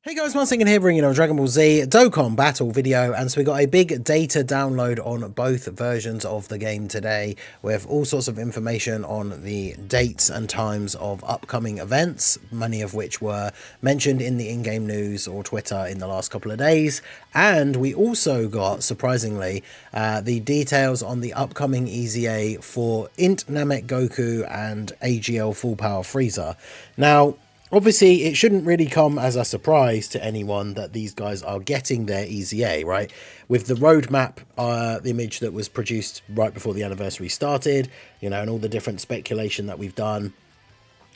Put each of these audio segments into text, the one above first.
Hey guys, once again here bringing you a Dragon Ball Z Dokkan battle video, and so we got a big data download on both versions of the game today with all sorts of information on the dates and times of upcoming events, many of which were mentioned in the in-game news or Twitter in the last couple of days. And we also got, surprisingly, the details on the upcoming EZA for INT Namek Goku and AGL Full Power Frieza. Now, obviously, it shouldn't really come as a surprise to anyone that these guys are getting their EZA, right? With the roadmap, the image that was produced right before the anniversary started, you know, and all the different speculation that we've done.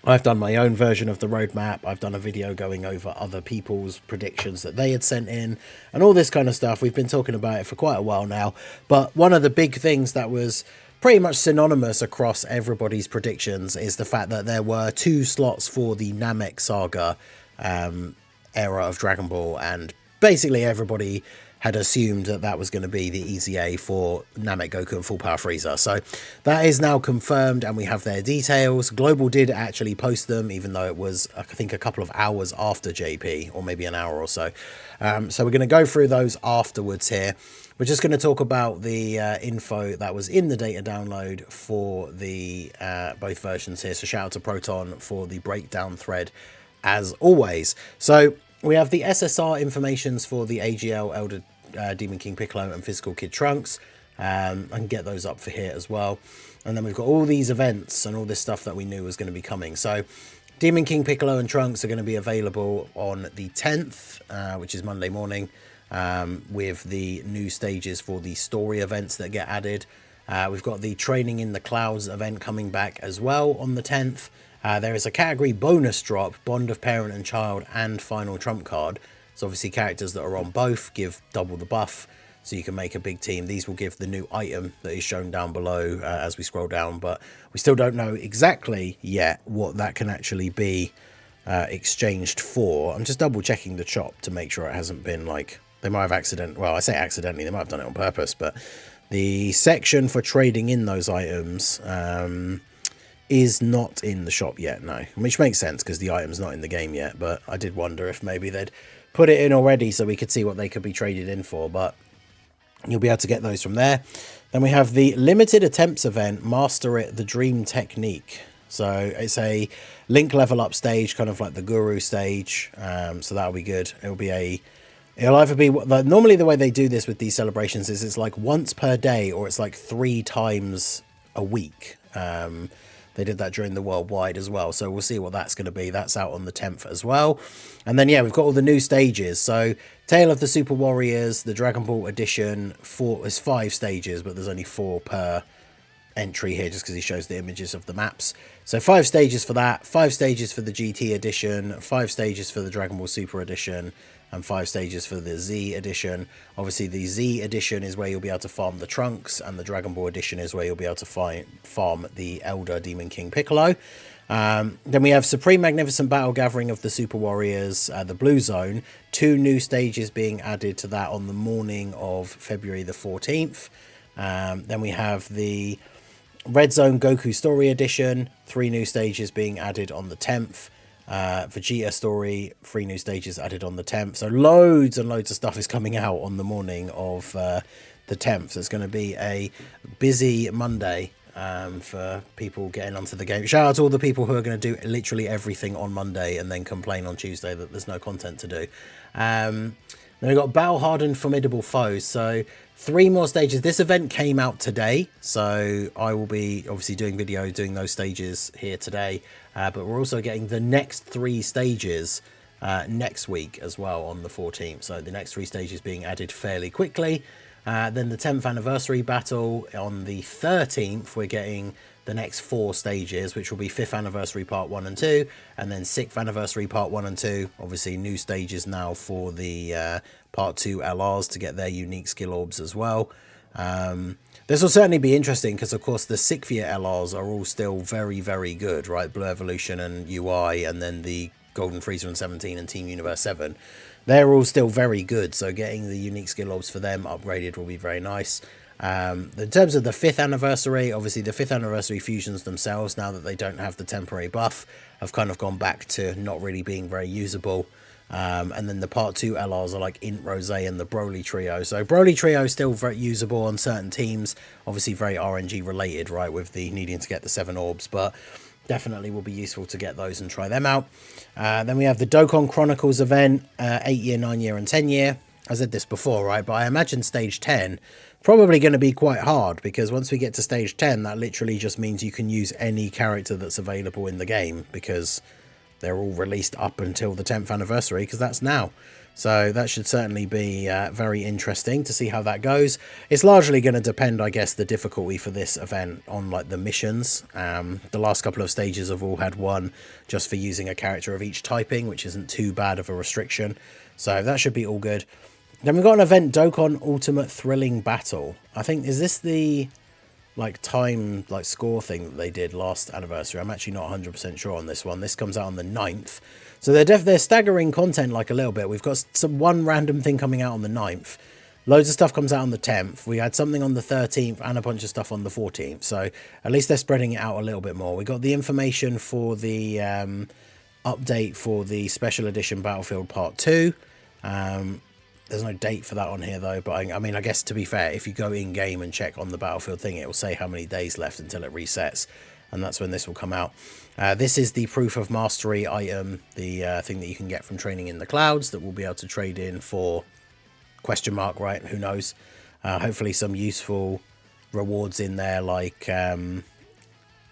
I've done my own version of the roadmap. I've done a video going over other people's predictions that they had sent in and all this kind of stuff. We've been talking about it for quite a while now. But one of the big things that was pretty much synonymous across everybody's predictions is the fact that there were 2 slots for the Namek Saga era of Dragon Ball, and basically everybody had assumed that that was going to be the EZA for Namek Goku and Full Power Frieza. So that is now confirmed, and we have their details. Global did actually post them, even though it was, I think, a couple of hours after JP, or maybe an hour or so. So we're going to go through those afterwards here. We're just going to talk about the info that was in the data download for the both versions here. So shout out to Proton for the breakdown thread, as always. So we have the SSR informations for the AGL Elder Demon King Piccolo and Physical Kid Trunks. I can get those up for here as well. And then we've got all these events and all this stuff that we knew was going to be coming. So Demon King Piccolo and Trunks are going to be available on the 10th, which is Monday morning, with the new stages for the story events that get added. We've got the Training in the Clouds event coming back as well on the 10th. There is a category bonus drop, Bond of Parent and Child and Final Trump Card. So obviously characters that are on both give double the buff, so you can make a big team. These will give the new item that is shown down below as we scroll down, but we still don't know exactly yet what that can actually be exchanged for. I'm just double checking the shop to make sure it hasn't been like, they might have well, I say accidentally, they might have done it on purpose, but the section for trading in those items is not in the shop yet, no. Which makes sense because the item's not in the game yet, but I did wonder if maybe they'd put it in already so we could see what they could be traded in for, but you'll be able to get those from there. Then we have the limited attempts event, Master It, the Dream Technique. So it's a link level up stage, kind of like the Guru stage, so that'll be good. It'll either be, normally the way they do this with these celebrations is it's like once per day, or it's like 3 times a week. They did that during the worldwide as well, so we'll see what that's going to be. That's out on the 10th as well. And then, yeah, we've got all the new stages. So Tale of the Super Warriors, the Dragon Ball edition, is 5 stages, but there's only 4 per entry here just because he shows the images of the maps. So 5 stages for that, 5 stages for the GT edition, 5 stages for the Dragon Ball Super edition, and 5 stages for the Z edition. Obviously the Z edition is where you'll be able to farm the Trunks, and the Dragon Ball edition is where you'll be able to farm the Elder Demon King Piccolo. Then we have Supreme Magnificent Battle Gathering of the Super Warriors, the Blue Zone. 2 new stages being added to that on the morning of February the 14th. Then we have the Red Zone Goku Story Edition, 3 new stages being added on the 10th. Vegeta Story, 3 new stages added on the 10th. So loads and loads of stuff is coming out on the morning of the 10th. So it's going to be a busy Monday for people getting onto the game. Shout out to all the people who are going to do literally everything on Monday and then complain on Tuesday that there's no content to do. Then we've got Battle Hardened Formidable Foes. So 3 more stages. This event came out today, so I will be obviously doing videos doing those stages here today. But we're also getting the next 3 stages next week as well on the 14th. So the next 3 stages being added fairly quickly. Then the 10th anniversary battle on the 13th, we're getting the next 4 stages, which will be 5th anniversary part 1 and 2, and then 6th anniversary part 1 and 2. Obviously new stages now for the part 2 LRs to get their unique skill orbs as well. This will certainly be interesting because of course the 6th year LRs are all still very, very good, right? Blue Evolution and UI, and then the Golden Frieza and 17 and Team Universe 7. They're all still very good, so getting the unique skill orbs for them upgraded will be very nice. In terms of the 5th anniversary, obviously the 5th anniversary fusions themselves, now that they don't have the temporary buff, have kind of gone back to not really being very usable. And then the part 2 LRs are like INT Rose and the Broly Trio. So Broly Trio is still very usable on certain teams, obviously very RNG related, right, with the needing to get the 7 orbs, but definitely will be useful to get those and try them out. Then we have the Dokkan Chronicles event, 8 year, 9 year and 10 year. I said this before, right, but I imagine stage 10 probably going to be quite hard, because once we get to stage 10, that literally just means you can use any character that's available in the game, because they're all released up until the 10th anniversary, because that's now. So that should certainly be very interesting to see how that goes. It's largely going to depend, I guess, the difficulty for this event on like the missions. The last couple of stages have all had one just for using a character of each typing, which isn't too bad of a restriction. So that should be all good. Then we've got an event, Dokkan Ultimate Thrilling Battle. I think, is this the like time like score thing that they did last anniversary? I'm actually not 100% sure on this one. This comes out on the 9th. So they're staggering content like a little bit. We've got one random thing coming out on the 9th. Loads of stuff comes out on the 10th. We had something on the 13th and a bunch of stuff on the 14th. So at least they're spreading it out a little bit more. We got the information for the update for the special edition Battlefield Part 2. There's no date for that on here though, but I mean, I guess to be fair, if you go in game and check on the Battlefield thing, it will say how many days left until it resets, and that's when this will come out. This is the proof of mastery item, the thing that you can get from training in the clouds that we'll be able to trade in for question mark, right? Who knows? Hopefully some useful rewards in there, like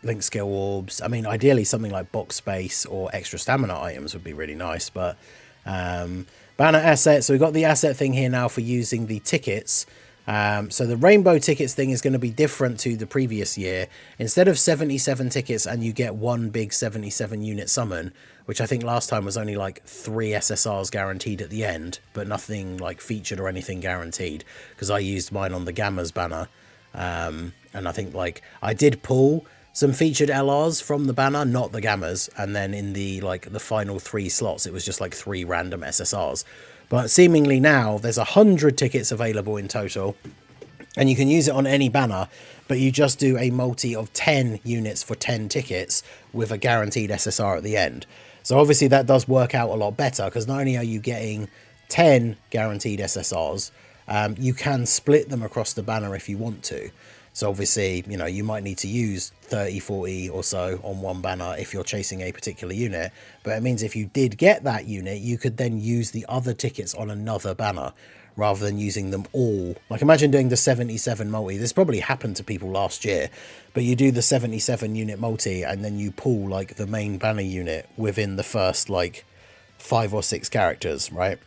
link skill orbs. I mean, ideally something like box space or extra stamina items would be really nice, but banner assets. So we've got the asset thing here now for using the tickets. So the rainbow tickets thing is going to be different to the previous year. Instead of 77 tickets and you get one big 77 unit summon, which I think last time was only like 3 SSRs guaranteed at the end, but nothing like featured or anything guaranteed, because I used mine on the Gammas banner. And I think like I did pull some featured LRs from the banner, not the Gammas, and then in the like the final 3 slots it was just like 3 random SSRs. But seemingly now there's 100 tickets available in total, and you can use it on any banner, but you just do a multi of 10 units for 10 tickets with a guaranteed SSR at the end. So obviously that does work out a lot better, because not only are you getting 10 guaranteed SSRs, you can split them across the banner if you want to. So obviously, you know, you might need to use 30, 40 or so on one banner if you're chasing a particular unit. But it means if you did get that unit, you could then use the other tickets on another banner rather than using them all. Like imagine doing the 77 multi. This probably happened to people last year, but you do the 77 unit multi and then you pull like the main banner unit within the first like 5 or 6 characters, right?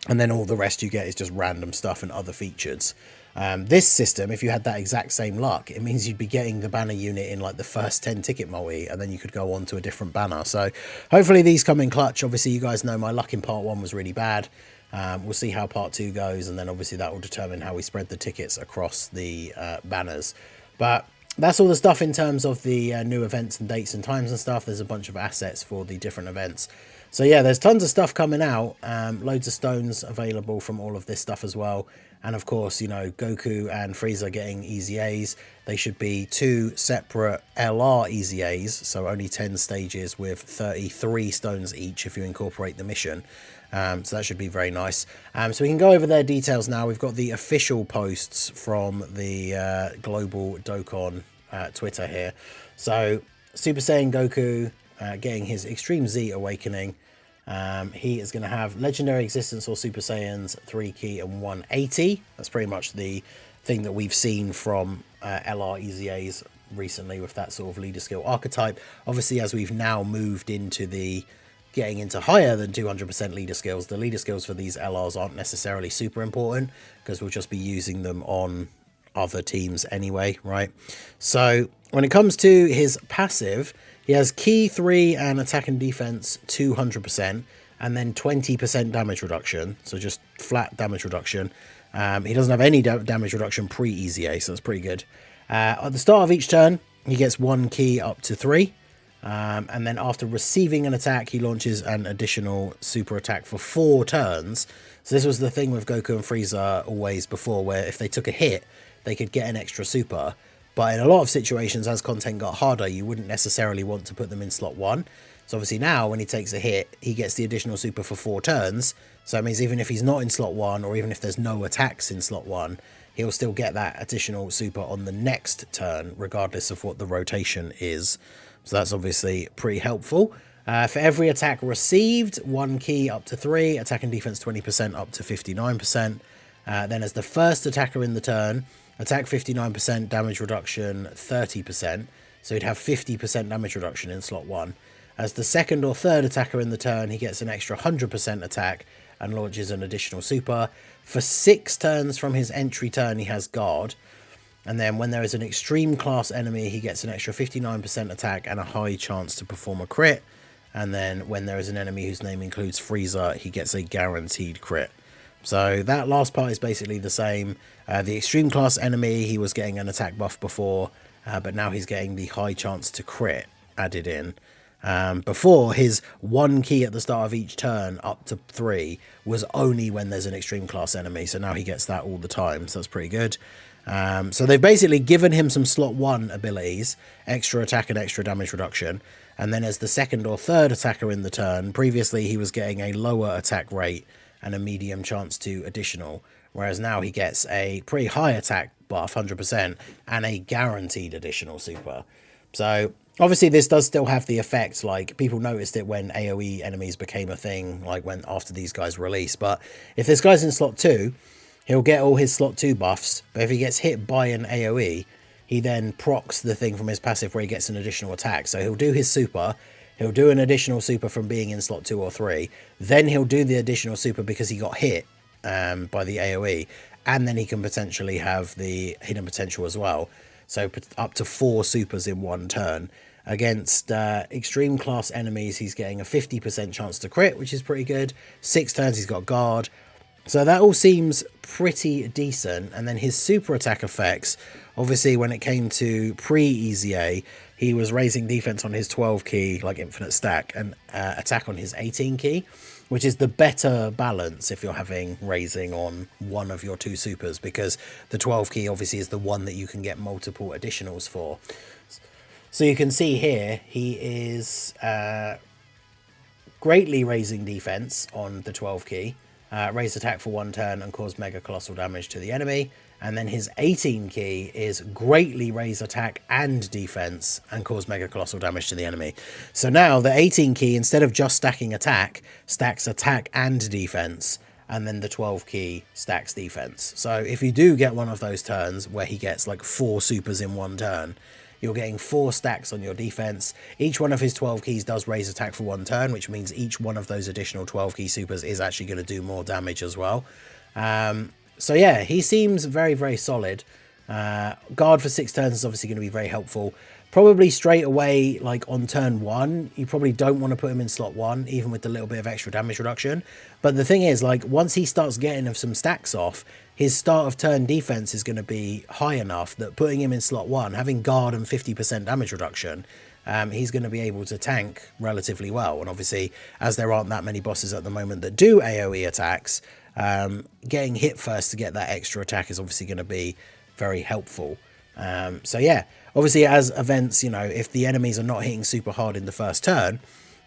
And then all the rest you get is just random stuff and other features. This system, if you had that exact same luck, it means you'd be getting the banner unit in like the first 10 ticket multi, and then you could go on to a different banner. So hopefully these come in clutch. Obviously you guys know my luck in part 1 was really bad. We'll see how part 2 goes, and then obviously that will determine how we spread the tickets across the banners. But that's all the stuff in terms of the new events and dates and times and stuff. There's a bunch of assets for the different events. So yeah, there's tons of stuff coming out, loads of stones available from all of this stuff as well. And of course, you know, Goku and Frieza getting EZAs. They should be 2 separate LR EZAs, so only 10 stages with 33 stones each if you incorporate the mission. So that should be very nice. So we can go over their details now. We've got the official posts from the Global Dokkan Twitter here. So Super Saiyan Goku getting his Extreme Z Awakening. He is going to have Legendary Existence or Super Saiyans 3 key and 180. That's pretty much the thing that we've seen from LR EZAs recently with that sort of leader skill archetype. Obviously, as we've now moved into the getting into higher than 200% leader skills, the leader skills for these LRs aren't necessarily super important, because we'll just be using them on other teams anyway, right? So when it comes to his passive, he has key 3 and attack and defense 200%, and then 20% damage reduction. So just flat damage reduction. He doesn't have any damage reduction pre-EZA, so that's pretty good. At the start of each turn, he gets 1 key up to 3. And then after receiving an attack, he launches an additional super attack for 4 turns. So this was the thing with Goku and Frieza always before, where if they took a hit, they could get an extra super. But in a lot of situations, as content got harder, you wouldn't necessarily want to put them in slot 1. So obviously now when he takes a hit, he gets the additional super for 4 turns. So it means even if he's not in slot 1, or even if there's no attacks in slot 1, he'll still get that additional super on the next turn, regardless of what the rotation is. So that's obviously pretty helpful. For every attack received, 1 key up to 3, attack and defense 20% up to 59%. Then as the first attacker in the turn, attack 59%, damage reduction 30%. So he'd have 50% damage reduction in slot 1. As the second or third attacker in the turn, he gets an extra 100% attack and launches an additional super. For 6 turns from his entry turn, he has guard. And then when there is an extreme class enemy, he gets an extra 59% attack and a high chance to perform a crit. And then when there is an enemy whose name includes FRIEZA, he gets a guaranteed crit. So that last part is basically the same. The extreme class enemy, he was getting an attack buff before, but now he's getting the high chance to crit added in. Before, his 1 key at the start of each turn up to 3 was only when there's an extreme class enemy. So now he gets that all the time. So that's pretty good. So they've basically given him some slot 1 abilities, extra attack and extra damage reduction. And then as the second or third attacker in the turn, previously he was getting a lower attack rate and a medium chance to additional. Whereas now he gets a pretty high attack buff, 100%, and a guaranteed additional super. So obviously this does still have the effect, like people noticed it when AoE enemies became a thing, like when after these guys release. But if this guy's in slot 2, he'll get all his slot 2 buffs, but if he gets hit by an AoE, he then procs the thing from his passive where he gets an additional attack. So he'll do his super, he'll do an additional super from being in slot 2 or 3, then he'll do the additional super because he got hit by the AoE, and then he can potentially have the hidden potential as well. So up to 4 supers in 1 turn. Against extreme class enemies, he's getting a 50% chance to crit, which is pretty good. 6 turns, he's got guard. So that all seems pretty decent. And then his super attack effects, obviously when it came to pre-EZA, he was raising defense on his 12 key, like infinite stack, and attack on his 18 key, which is the better balance if you're having raising on one of your 2 supers, because the 12 key obviously is the one that you can get multiple additionals for. So you can see here, he is greatly raising defense on the 12 key, raise attack for 1 turn and cause mega colossal damage to the enemy. And then his 18 key is greatly raise attack and defense and cause mega colossal damage to the enemy. So now the 18 key, instead of just stacking attack, stacks attack and defense, and then the 12 key stacks defense. So if you do get one of those turns where he gets like 4 supers in 1 turn, you're getting 4 stacks on your defense. Each one of his 12 keys does raise attack for 1 turn, which means each one of those additional 12 key supers is actually going to do more damage as well. So yeah, he seems very, very solid. Guard for 6 turns is obviously going to be very helpful. Probably straight away, like on turn 1, you probably don't want to put him in slot 1, even with the little bit of extra damage reduction. But the thing is, like, once he starts getting some stacks off, his start of turn defense is going to be high enough that putting him in slot 1, having guard and 50% damage reduction, he's going to be able to tank relatively well. And obviously, as there aren't that many bosses at the moment that do AoE attacks, getting hit first to get that extra attack is obviously going to be very helpful. So yeah, obviously as events, you know, if the enemies are not hitting super hard in the first turn,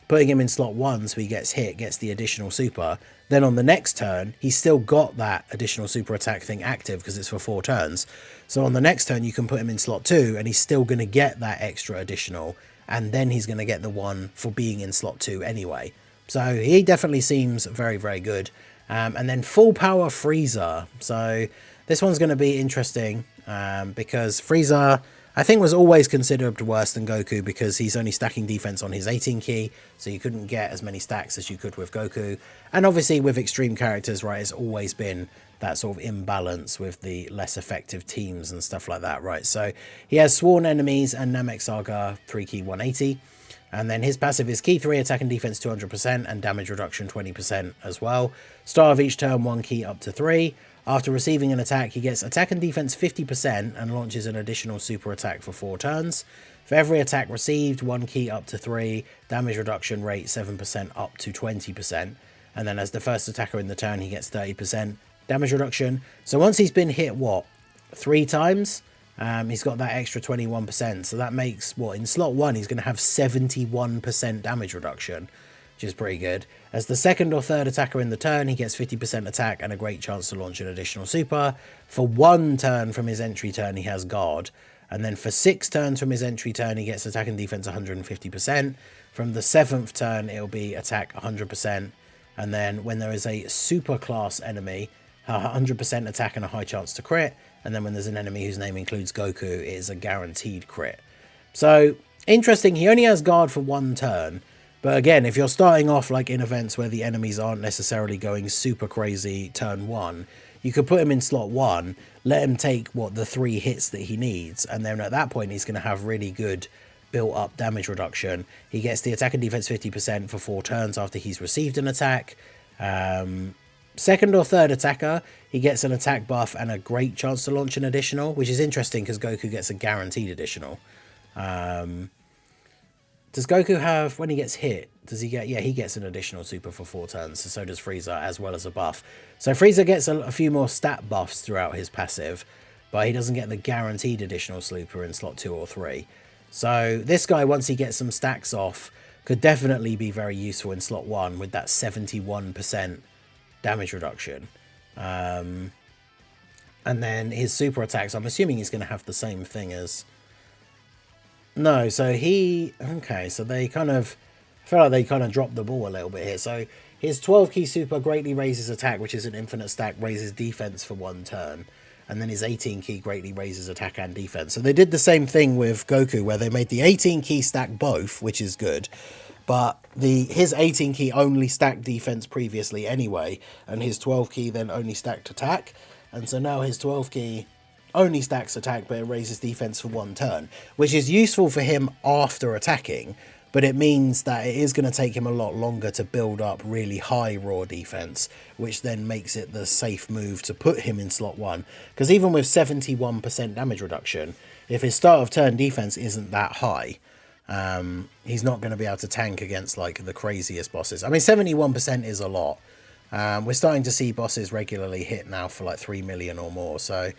putting him in slot 1 so he gets hit, gets the additional super, then on the next turn, he's still got that additional super attack thing active because it's for 4 turns. So on the next turn, you can put him in slot 2 and he's still going to get that extra additional, and then he's going to get the one for being in slot 2 anyway. So he definitely seems very, very good. And then full power FRIEZA. So this one's going to be interesting because FRIEZA, I think, was always considered worse than Goku because he's only stacking defense on his 18 key, so you couldn't get as many stacks as you could with Goku. And obviously with extreme characters, right, it's always been that sort of imbalance with the less effective teams and stuff like that, right? So he has Sworn Enemies and Namek Saga 3 key 180. And then his passive is key 3, attack and defense 200%, and damage reduction 20% as well. Start of each turn, 1 key up to 3. After receiving an attack, he gets attack and defense 50% and launches an additional super attack for 4 turns. For every attack received, 1 key up to 3, damage reduction rate 7% up to 20%. And then as the first attacker in the turn, he gets 30% damage reduction. So once he's been hit, what, 3 times? He's got that extra 21%. So that makes, what, in slot 1, he's going to have 71% damage reduction, which is pretty good. As the second or third attacker in the turn, he gets 50% attack and a great chance to launch an additional super. For 1 turn from his entry turn, he has guard. And then for 6 turns from his entry turn, he gets attack and defense 150%. From the 7th turn, it'll be attack 100%. And then when there is a super class enemy, 100% attack and a high chance to crit. And then when there's an enemy whose name includes Goku, it is a guaranteed crit. So, interesting, he only has guard for 1 turn. But again, if you're starting off like in events where the enemies aren't necessarily going super crazy turn 1, you could put him in slot 1, let him take, what, the 3 hits that he needs. And then at that point, he's going to have really good built-up damage reduction. He gets the attack and defense 50% for 4 turns after he's received an attack. Second or third attacker, he gets an attack buff and a great chance to launch an additional, which is interesting because Goku gets a guaranteed additional. Does Goku have, when he gets hit, does he get, yeah, he gets an additional super for 4 turns, so does Frieza, as well as a buff. So Frieza gets a few more stat buffs throughout his passive, but he doesn't get the guaranteed additional super in slot 2 or 3. So this guy, once he gets some stacks off, could definitely be very useful in slot 1 with that 71% damage reduction. And then his super attacks, I'm assuming he's going to have the same thing as... No, so he... Okay, so they kind of... I feel like they kind of dropped the ball a little bit here. So his 12 key super greatly raises attack, which is an infinite stack, raises defense for 1 turn. And then his 18 key greatly raises attack and defense. So they did the same thing with Goku, where they made the 18 key stack both, which is good. But his 18 key only stacked defense previously anyway, and his 12 key then only stacked attack. And so now his 12 key only stacks attack, but it raises defense for 1 turn, which is useful for him after attacking, but it means that it is going to take him a lot longer to build up really high raw defense, which then makes it the safe move to put him in slot 1. Because even with 71% damage reduction, if his start of turn defense isn't that high, he's not going to be able to tank against like the craziest bosses. I mean, 71% is a lot. We're starting to see bosses regularly hit now for like 3 million or more. So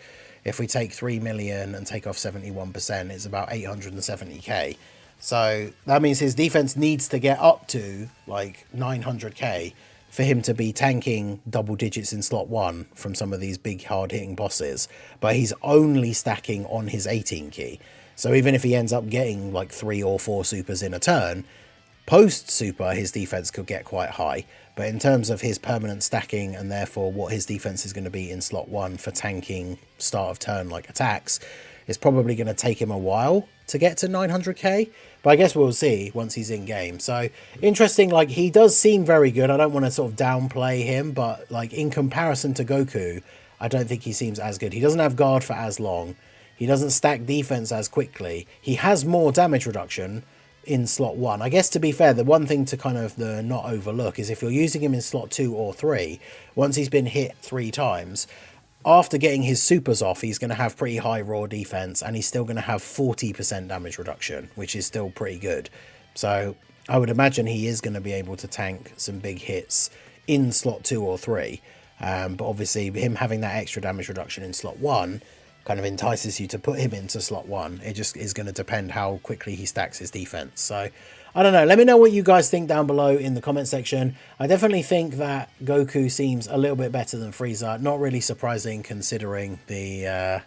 if we take 3 million and take off 71%, it's about 870k. So that means his defense needs to get up to like 900k for him to be tanking double digits in slot 1 from some of these big hard hitting bosses. But he's only stacking on his 18 key. So even if he ends up getting like 3 or 4 supers in a turn, post super his defense could get quite high. But in terms of his permanent stacking and therefore what his defense is going to be in slot 1 for tanking start of turn like attacks, it's probably going to take him a while to get to 900k. But I guess we'll see once he's in game. So interesting, like he does seem very good. I don't want to sort of downplay him, but like in comparison to Goku, I don't think he seems as good. He doesn't have guard for as long. He doesn't stack defense as quickly. He has more damage reduction in slot 1. I guess to be fair, the one thing to kind of not overlook is if you're using him in slot 2 or 3, once he's been hit 3 times, after getting his supers off, he's going to have pretty high raw defense, and he's still going to have 40% damage reduction, which is still pretty good. So I would imagine he is going to be able to tank some big hits in slot 2 or 3. But obviously him having that extra damage reduction in slot 1 kind of entices you to put him into slot 1. It just is going to depend how quickly he stacks his defense. So I don't know. Let me know what you guys think down below in the comment section. I definitely think that Goku seems a little bit better than Frieza. Not really surprising considering the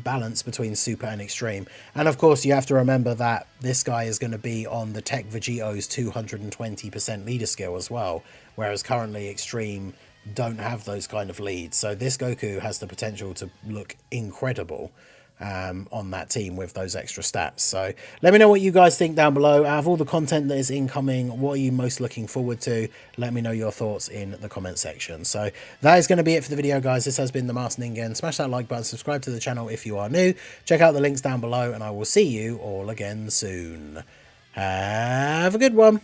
balance between super and extreme. And of course you have to remember that this guy is going to be on the Tech Vegito's 220% leader skill as well, whereas currently extreme don't have those kind of leads. So this Goku has the potential to look incredible on that team with those extra stats. So let me know what you guys think down below. Out of all the content that is incoming, what are you most looking forward to? Let me know your thoughts in the comment section. So that is going to be it for the video, guys. This has been the Masked Ningen. Smash that like button, subscribe to the channel if you are new, check out the links down below, and I will see you all again soon. Have a good one.